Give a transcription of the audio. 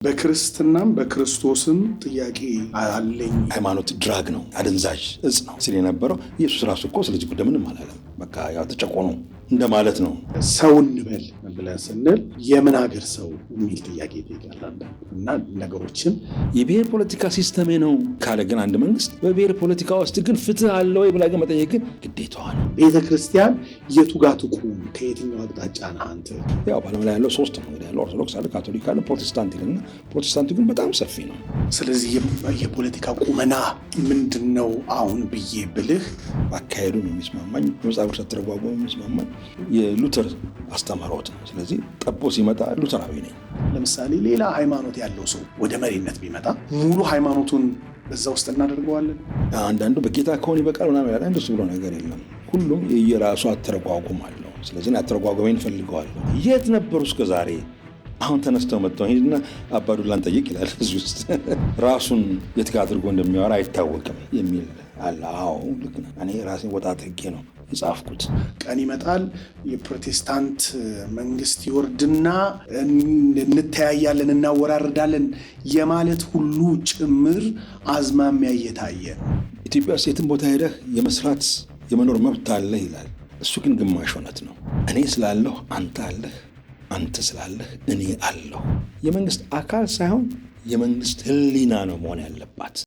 በክርስትናም በክርስቶስም ጥያቄ አለኝ። ሃይማኖት ድራግ ነው፣ አደንዛዥ እጽ ነው ሲል የነበረው ኢየሱስ ራሱ እኮ ስለዚህ ጉዳይ ምንም አላለም። በቃ ያው ተጨቆኑ እንደማለት ነው። ሰው እንበል ብለን ስንል የምን ሀገር ሰው የሚል ጥያቄ ይጠይቃል እና ነገሮችን የብሔር ፖለቲካ ሲስተሜ ነው ካለ ግን አንድ መንግስት በብሔር ፖለቲካ ውስጥ ግን ፍትህ አለ ወይ ብላ ግን መጠየቅ ግን ግዴታዋ ነው። ቤተ ክርስቲያን የቱ ጋር ትቁም? ከየትኛው አቅጣጫ ነህ አንተ? ያው በዓለም ላይ ያለው ሶስት ነው እንግዲህ ያለው ኦርቶዶክስ አለ፣ ካቶሊክ አለ፣ ፕሮቴስታንት ይልና ፕሮቴስታንቱ ግን በጣም ሰፊ ነው። ስለዚህ የፖለቲካ ቁመና ምንድን ነው አሁን ብዬ ብልህ አካሄዱ የሚስማማኝ በመጽሐፍ ቅዱስ ተረጓጓው የሚስማማኝ የሉተር አስተምህሮት ነው። ስለዚህ ጠቦ ሲመጣ ሉተራዊ ነኝ። ለምሳሌ ሌላ ሃይማኖት ያለው ሰው ወደ መሪነት ቢመጣ ሙሉ ሃይማኖቱን በዛ ውስጥ እናደርገዋለን። አንዳንዱ በጌታ ከሆነ ይበቃል ምናምን ይላል። እንደሱ ብሎ ነገር የለም። ሁሉም የየራሱ አተረጓጉም አለው። ስለዚህ አተረጓጉሜን ፈልገዋለሁ። የት ነበሩ እስከ ዛሬ? አሁን ተነስተው መጥተው ሄድና አባዱላን ጠይቅ ይላል። እዚህ ውስጥ ራሱን የት ጋር አድርጎ እንደሚያወራ አይታወቅም የሚል አለ። አዎ ልክ ነህ። እኔ ራሴን ወጣ አድርጌ ነው የጻፍኩት። ቀን ይመጣል፣ የፕሮቴስታንት መንግስት ይወርድና እንተያያለን፣ እናወራርዳለን የማለት ሁሉ ጭምር አዝማሚያ እየታየ ኢትዮጵያ ውስጥ የትም ቦታ ሄደህ የመስራት የመኖር መብት አለህ ይላል። እሱ ግን ግማሽ እውነት ነው። እኔ ስላለሁ አንተ አለህ፣ አንተ ስላለህ እኔ አለሁ። የመንግስት አካል ሳይሆን የመንግስት ሕሊና ነው መሆን ያለባት።